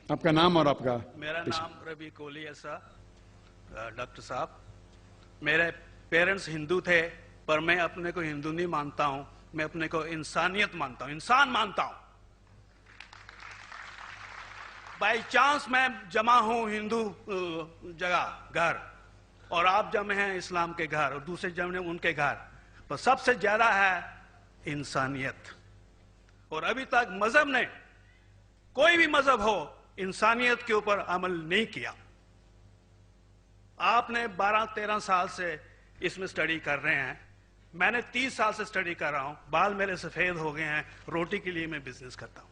آپ کا نام اور آپ کا؟ میرا نام ربی کولی ایسا ڈاکٹر صاحب. میرے پیرنٹس ہندو تھے پر میں اپنے کو ہندو نہیں مانتا ہوں, میں اپنے کو انسانیت مانتا ہوں, انسان مانتا ہوں. بائی چانس میں جمع ہوں ہندو جگہ گھر, اور آپ جمع ہیں اسلام کے گھر, اور دوسرے جمع ہیں ان کے گھر, پر سب سے زیادہ ہے انسانیت. اور ابھی تک مذہب نے, کوئی بھی مذہب ہو, انسانیت کے اوپر عمل نہیں کیا. آپ نے 12-13 سال سے اس میں سٹڈی کر رہے ہیں, میں نے 30 سال سے سٹڈی کر رہا ہوں, بال میرے سفید ہو گئے ہیں, روٹی کے لیے میں بزنس کرتا ہوں.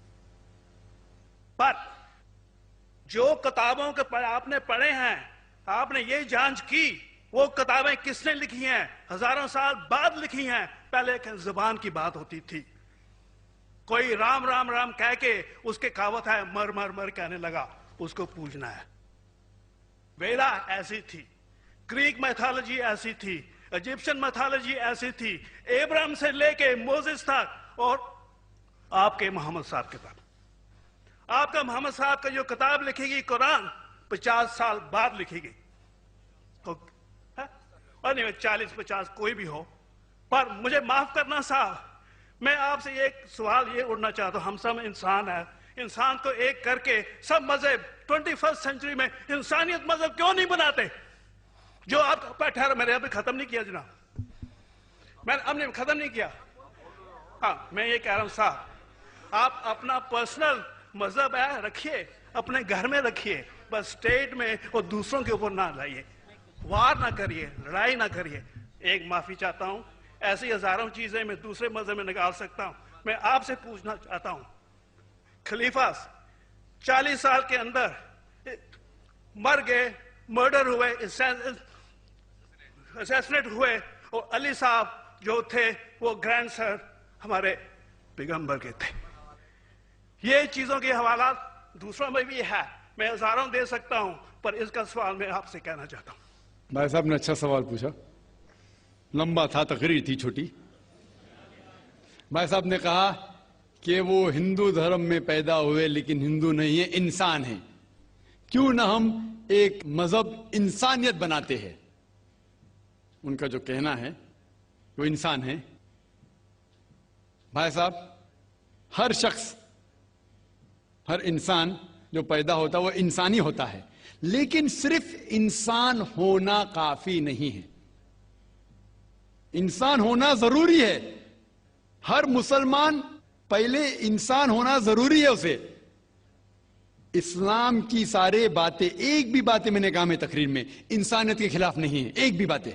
پر جو کتابوں کے آپ نے پڑھے ہیں, آپ نے یہ جانچ کی وہ کتابیں کس نے لکھی ہیں, ہزاروں سال بعد لکھی ہیں. پہلے ایک زبان کی بات ہوتی تھی, کوئی رام رام رام کہہ کے اس کے کہاوت ہے مر مر مر کہنے لگا, اس کو پوجنا ہے. ویدا ایسی تھی, گریک میتھالوجی ایسی تھی, ایجپشن میتھالوجی ایسی تھی, ابراہیم سے لے کے موزس تک, اور آپ کے محمد صاحب کے تک. آپ کا محمد صاحب کا جو کتاب لکھے گی قرآن 50 سال بعد لکھے گی, اور نہیں 40-50 کوئی بھی ہو. پر مجھے معاف کرنا صاحب, میں آپ سے ایک سوال یہ اٹھنا چاہتا ہوں, ہم سب انسان ہیں, انسان کو ایک کر کے سب مذہب 21 سینچری میں انسانیت مذہب کیوں نہیں بناتے؟ جو آپ ٹھہرا, میں نے ابھی ختم نہیں کیا جناب, میں اب نے ختم نہیں کیا. ہاں میں یہ کہہ رہا ہوں صاحب, آپ اپنا پرسنل مذہب ہے رکھیے, اپنے گھر میں رکھیے, بس اسٹیٹ میں اور دوسروں کے اوپر نہ لائیے, وار نہ کریے, لڑائی نہ کریے. ایک معافی چاہتا ہوں, ایسی ہزاروں چیزیں میں دوسرے مذہب میں نکال سکتا ہوں. میں آپ سے پوچھنا چاہتا ہوں, خلیفہ 40 سال کے اندر مر گئے, مرڈر ہوئے, اسیسنیٹ ہوئے, اور علی صاحب جو تھے وہ گرینڈ سر ہمارے پیغمبر کے تھے. یہ چیزوں کے حوالات دوسروں میں بھی ہے, میں ہزاروں دے سکتا ہوں, پر اس کا سوال میں آپ سے کہنا چاہتا ہوں. بھائی صاحب نے اچھا سوال پوچھا, لمبا تھا, تقریر تھی چھوٹی. بھائی صاحب نے کہا کہ وہ ہندو دھرم میں پیدا ہوئے لیکن ہندو نہیں ہیں, انسان ہیں. کیوں نہ ہم ایک مذہب انسانیت بناتے ہیں. ان کا جو کہنا ہے وہ انسان ہے. بھائی صاحب, ہر شخص, ہر انسان جو پیدا ہوتا ہے وہ انسانی ہوتا ہے, لیکن صرف انسان ہونا کافی نہیں ہے. انسان ہونا ضروری ہے. ہر مسلمان پہلے انسان ہونا ضروری ہے اسے. اسلام کی سارے باتیں, ایک بھی باتیں میں نے کہا میں تقریر میں, انسانیت کے خلاف نہیں ہے. ایک بھی باتیں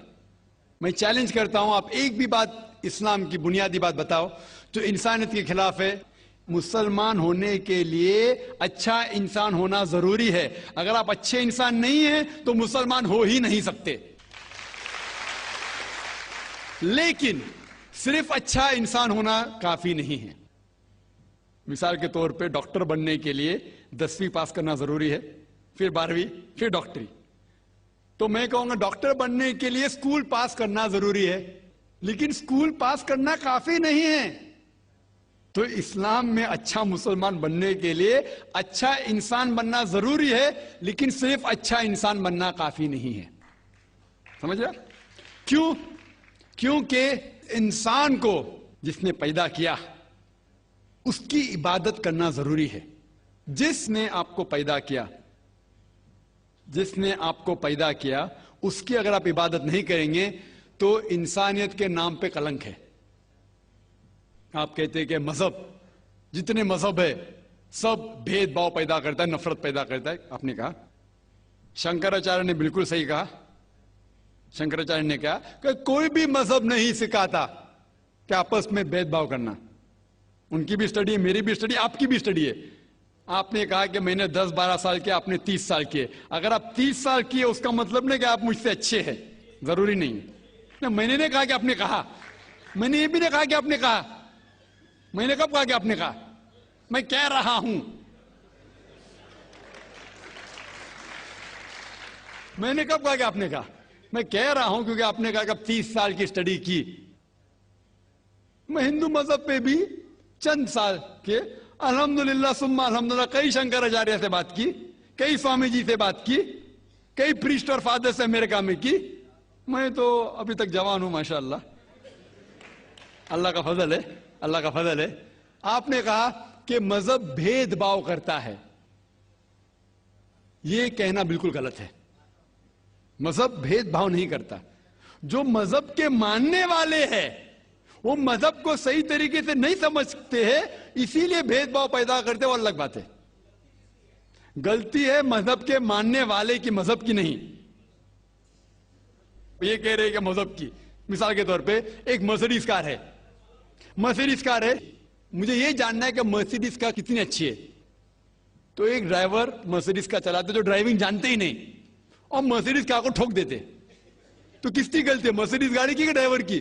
میں چیلنج کرتا ہوں, آپ ایک بھی بات اسلام کی بنیادی بات بتاؤ جو انسانیت کے خلاف ہے. مسلمان ہونے کے لیے اچھا انسان ہونا ضروری ہے. اگر آپ اچھے انسان نہیں ہیں تو مسلمان ہو ہی نہیں سکتے. لیکن صرف اچھا انسان ہونا کافی نہیں ہے. مثال کے طور پہ ڈاکٹر بننے کے لیے 10ویں پاس کرنا ضروری ہے, پھر 12ویں, پھر ڈاکٹری. تو میں کہوں گا ڈاکٹر بننے کے لیے اسکول پاس کرنا ضروری ہے, لیکن اسکول پاس کرنا کافی نہیں ہے. تو اسلام میں اچھا مسلمان بننے کے لیے اچھا انسان بننا ضروری ہے, لیکن صرف اچھا انسان بننا کافی نہیں ہے. سمجھ رہا؟ کیوں؟ کیونکہ انسان کو جس نے پیدا کیا اس کی عبادت کرنا ضروری ہے. جس نے آپ کو پیدا کیا, جس نے آپ کو پیدا کیا, اس کی اگر آپ عبادت نہیں کریں گے تو انسانیت کے نام پہ کلنک ہے. آپ کہتے ہیں کہ مذہب, جتنے مذہب ہے سب بھید بھاؤ پیدا کرتا ہے, نفرت پیدا کرتا ہے. آپ نے کہا, شنکراچاریہ نے بالکل صحیح کہا. شنکراچاریہ نے کہا کہ کوئی بھی مذہب نہیں سکھاتا کہ آپس میں بھید بھاؤ کرنا. ان کی بھی اسٹڈی ہے, میری بھی اسٹڈی, آپ کی بھی اسٹڈی ہے. آپ نے کہا کہ میں نے 10-12 سال کیا, آپ نے 30 سال کیے. اگر آپ 30 سال کیے اس کا مطلب نہیں کہ آپ مجھ سے اچھے ہیں, ضروری نہیں. میں نے نہیں کہا کہ آپ نے کہا, میں نے یہ بھی نہیں کہا کہ آپ نے کہا. میں نے کب کہا کہ آپ نے کہا؟ میں کہہ رہا ہوں. میں نے کب کہا کہ آپ نے کہا؟ میں کہہ رہا ہوں کیونکہ آپ نے کہا کہ اب 30 سال کی اسٹڈی کی. میں ہندو مذہب پہ بھی چند سال کے, الحمدللہ ثم الحمدللہ کئی شنکراچاریہ سے بات کی, کئی سوامی جی سے بات کی, کئی پریسٹ اور فادر سے امریکہ میں کی. میں تو ابھی تک جوان ہوں ماشاءاللہ, اللہ کا فضل ہے, اللہ کا فضل ہے. آپ نے کہا کہ مذہب بھید بھاؤ کرتا ہے. یہ کہنا بالکل غلط ہے. مذہب بھید بھاؤ نہیں کرتا. جو مذہب کے ماننے والے ہیں وہ مذہب کو صحیح طریقے سے نہیں سمجھتے ہیں, اسی لیے بھید بھاؤ پیدا کرتے, وہ الگ بات ہے. غلطی ہے مذہب کے ماننے والے کی, مذہب کی نہیں. یہ کہہ رہے کہ مذہب کی, مثال کے طور پہ ایک مرسیڈیز کار ہے, مرسیڈیز کار ہے, مجھے یہ جاننا ہے کہ مرسیڈیز کار کتنی اچھی ہے. تو ایک ڈرائیور مرسیڈیز کار چلاتے جو ڈرائیونگ جانتے ہی نہیں اور مرسیڈیز کار کو ٹھوک دیتے, تو کس کی غلطی ہے, مرسیڈیز گاڑی کی کہ ڈرائیور کی؟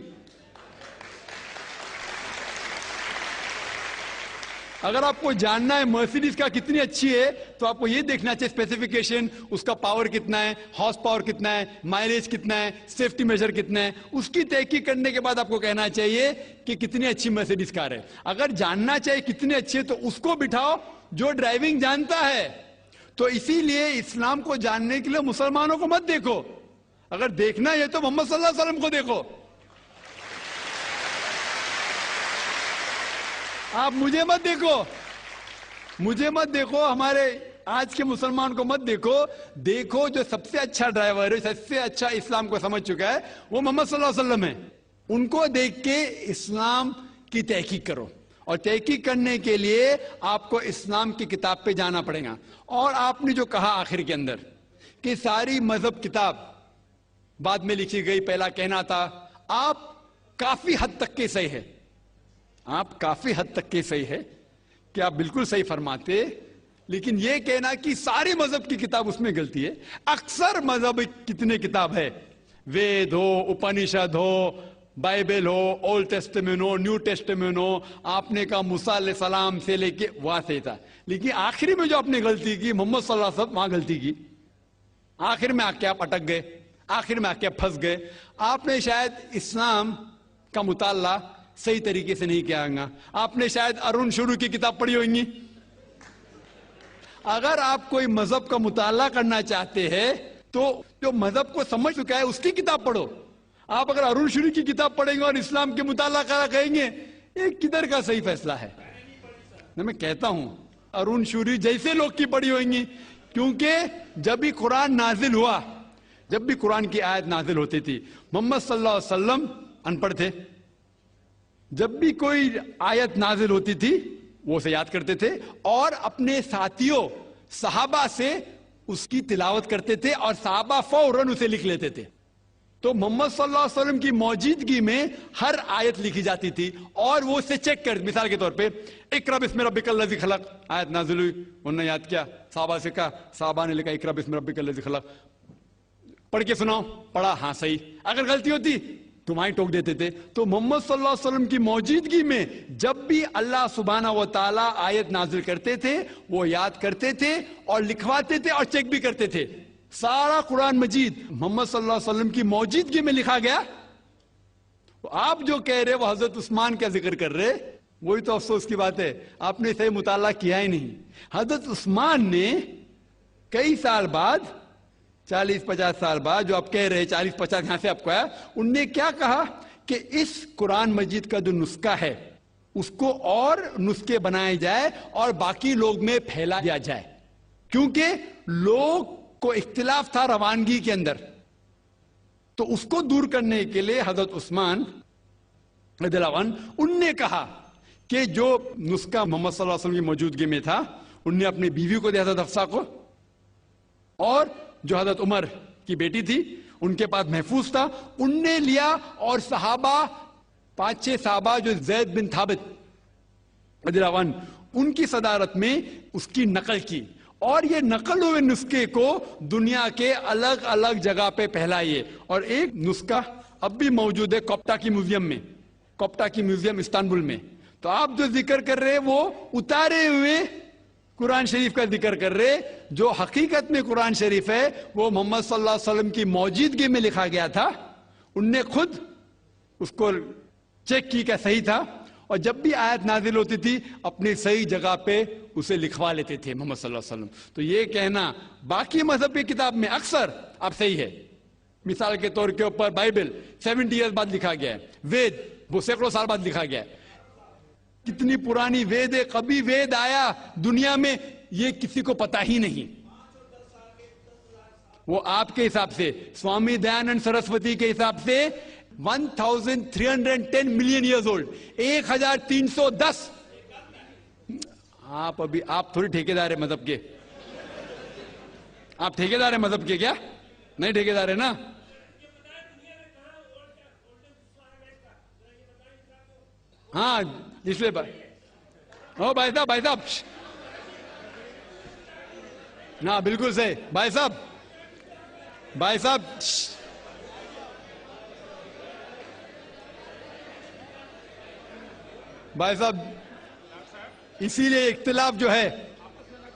اگر آپ کو جاننا ہے مرسیڈیز کا کتنی اچھی ہے تو آپ کو یہ دیکھنا چاہیے اسپیسیفیکیشن, اس کا پاور کتنا ہے, ہارس پاور کتنا ہے, مائلیج کتنا ہے, سیفٹی میجر کتنا ہے. اس کی تحقیق کرنے کے بعد آپ کو کہنا چاہیے کہ کتنی اچھی مرسیڈیز کار ہے. اگر جاننا چاہیے کتنی اچھی ہے تو اس کو بٹھاؤ جو ڈرائیونگ جانتا ہے. تو اسی لیے اسلام کو جاننے کے لیے مسلمانوں کو مت دیکھو, اگر دیکھنا ہے تو محمد صلی اللہ علیہ وسلم کو دیکھو. آپ مجھے مت دیکھو, مجھے مت دیکھو, ہمارے آج کے مسلمان کو مت دیکھو. دیکھو جو سب سے اچھا ڈرائیور ہے, سب سے اچھا اسلام کو سمجھ چکا ہے, وہ محمد صلی اللہ علیہ وسلم ہے. ان کو دیکھ کے اسلام کی تحقیق کرو, اور تحقیق کرنے کے لیے آپ کو اسلام کی کتاب پہ جانا پڑے گا. اور آپ نے جو کہا آخر کے اندر کہ ساری مذہب کتاب بعد میں لکھی گئی, پہلا کہنا تھا, آپ کافی حد تک کے صحیح ہے, آپ کافی حد تک کے صحیح ہے کہ آپ بالکل صحیح فرماتے, لیکن یہ کہنا کہ ساری مذہب کی کتاب اس میں غلطی ہے. اکثر مذہب کتنے کتاب ہے, وید ہو, اپنشد ہو, بائبل ہو, اولڈ ٹیسٹمنٹ ہو, نیو ٹیسٹمنٹ ہو, آپ نے کہا موسیٰ علیہ السلام سے لے کے وہاں سے تھا, لیکن آخری میں جو آپ نے غلطی کی محمد صلی اللہ علیہ وسلم, وہاں غلطی کی. آخر میں آ کے آپ اٹک گئے, آخر میں آ کے آپ پھنس گئے. آپ نے شاید اسلام کا مطالعہ صحیح طریقے سے نہیں کیا گا. آپ نے شاید ارون شروع کی کتاب پڑھی ہوئیں گی. اگر آپ کوئی مذہب کا مطالعہ کرنا چاہتے ہیں تو جو مذہب کو سمجھ چکا ہے اس کی کتاب پڑھو. آپ اگر ارون شروع کی کتاب پڑھیں گے اور اسلام کے مطالعہ کرا کہیں گے, یہ کدھر کا صحیح فیصلہ ہے؟ میں کہتا ہوں ارون شوری جیسے لوگ کی پڑھی ہوئیں گی, کیونکہ جب بھی قرآن نازل ہوا, جب بھی قرآن کی آیت نازل ہوتی تھی, محمد صلی اللہ علیہ وسلم ان پڑھ تھے. جب بھی کوئی آیت نازل ہوتی تھی وہ اسے یاد کرتے تھے اور اپنے ساتھیوں صحابہ سے اس کی تلاوت کرتے تھے, اور صحابہ فوراً اسے لکھ لیتے تھے. تو محمد صلی اللہ علیہ وسلم کی موجودگی میں ہر آیت لکھی جاتی تھی, اور وہ اسے چیک کر, مثال کے طور پہ اقرا بسم ربک الذی خلق آیت نازل ہوئی, انہوں نے یاد کیا, صحابہ سے کہا, صحابہ نے لکھا اقرا بسم ربک الذی خلق, پڑھ کے سناؤ, پڑھا, ہاں صحیح. اگر غلطی ہوتی تمہاری ٹوک دیتے تھے. تو محمد صلی اللہ علیہ وسلم کی موجودگی میں جب بھی اللہ سبحانہ و تعالیٰ آیت نازل کرتے تھے وہ یاد کرتے تھے اور لکھواتے تھے اور چیک بھی کرتے تھے. سارا قرآن مجید محمد صلی اللہ علیہ وسلم کی موجودگی میں لکھا گیا. آپ جو کہہ رہے وہ حضرت عثمان کا ذکر کر رہے, وہی تو افسوس کی بات ہے, آپ نے صحیح مطالعہ کیا ہی نہیں. حضرت عثمان نے کئی سال بعد, 40-50 سال بعد, جو آپ کہہ رہے 40-50 یہاں سے آپ کو آیا, ان نے کیا کہا کہ اس قرآن مجید کا جو نسخہ ہے اس کو اور نسخے بنائے جائے اور باقی لوگ میں پھیلا دیا جائے, کیونکہ لوگ کو اختلاف تھا روانگی کے اندر. تو اس کو دور کرنے کے لیے حضرت عثمان رضی اللہ عنہ, ان نے کہا کہ جو نسخہ محمد صلی اللہ علیہ وسلم کی موجودگی میں تھا ان نے اپنی بیوی کو دیا, حضرت حفصہ کو, اور جو حضرت عمر کی بیٹی تھی ان کے پاس محفوظ تھا, ان نے لیا, اور صحابہ 5-6 صحابہ جو زید بن ثابت رضی اللہ عنہ ان کی صدارت میں اس کی نقل کی, اور یہ نقل ہوئے نسخے کو دنیا کے الگ الگ جگہ پہ پھیلائیے. اور ایک نسخہ اب بھی موجود ہے کوپٹا کی میوزیم میں, کوپٹا کی میوزیم استنبول میں. تو آپ جو ذکر کر رہے وہ اتارے ہوئے قرآن شریف کا ذکر کر رہے, جو حقیقت میں قرآن شریف ہے وہ محمد صلی اللہ علیہ وسلم کی موجودگی میں لکھا گیا تھا. ان نے خود اس کو چیک کی کہ صحیح تھا, اور جب بھی آیت نازل ہوتی تھی اپنی صحیح جگہ پہ اسے لکھوا لیتے تھے محمد صلی اللہ علیہ وسلم. تو یہ کہنا باقی مذہب کی کتاب میں اکثر اب صحیح ہے. مثال کے طور کے اوپر بائبل 70 ایئرز بعد لکھا گیا ہے, وید وہ سینکڑوں سال بعد لکھا گیا ہے. کتنی پرانی وید ہے, کبھی وید آیا دنیا میں یہ کسی کو پتا ہی نہیں. وہ آپ کے حساب سے, سوامی دیانند سرسوتی کے حساب سے 1310 ملین ایئرز اولڈ, 1310. آپ تھوڑی ٹھیکیدار ہے مذہب کے, آپ ٹھیکیدار ہیں مذہب کے کیا؟ نہیں ٹھیکیدار ہے نا. ہاں اس لیے بھائی صاحب ہاں بالکل صحیح بھائی صاحب اسی لیے اختلاف جو ہے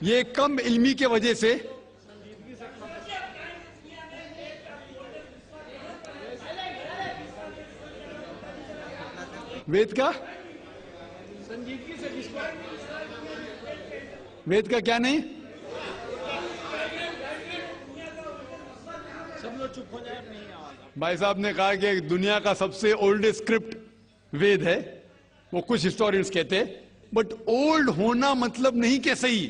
یہ کم علمی کی وجہ سے. وید کا کیا نہیں, بھائی صاحب نے کہا کہ دنیا کا سب سے اولڈ اسکرپٹ وید ہے. وہ کچھ ہسٹورینز کہتے ہیں, بٹ اولڈ ہونا مطلب نہیں کہ صحیح.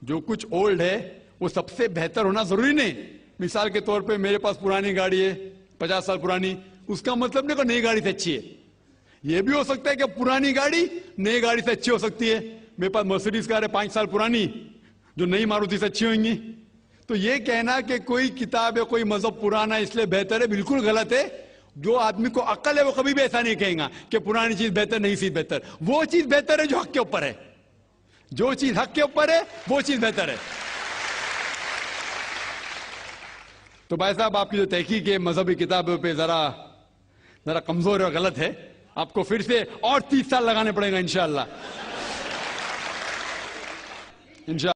جو کچھ اولڈ ہے وہ سب سے بہتر ہونا ضروری نہیں. مثال کے طور پہ میرے پاس پرانی گاڑی ہے 50 سال پرانی, اس کا مطلب نہیں کہ نئی گاڑی سے اچھی ہے. یہ بھی ہو سکتا ہے کہ پرانی گاڑی نئی گاڑی سے اچھی ہو سکتی ہے. میرے پاس مرسیڈیز کار ہے 5 سال پرانی, جو نئی ماروتی سے اچھی ہوئیں گی. تو یہ کہنا کہ کوئی کتاب ہے کوئی مذہب پرانا اس لیے بہتر ہے, بالکل غلط ہے. جو آدمی کو عقل ہے وہ کبھی بھی ایسا نہیں کہیں گا کہ پرانی چیز بہتر نئی چیز بہتر. وہ چیز بہتر ہے جو حق کے اوپر ہے, جو چیز حق کے اوپر ہے وہ چیز بہتر ہے. تو بھائی صاحب آپ کی جو تحقیق ہے مذہبی کتابوں پہ ذرا کمزور اور غلط ہے. آپ کو پھر سے اور 30 سال لگانے پڑیں گا انشاءاللہ.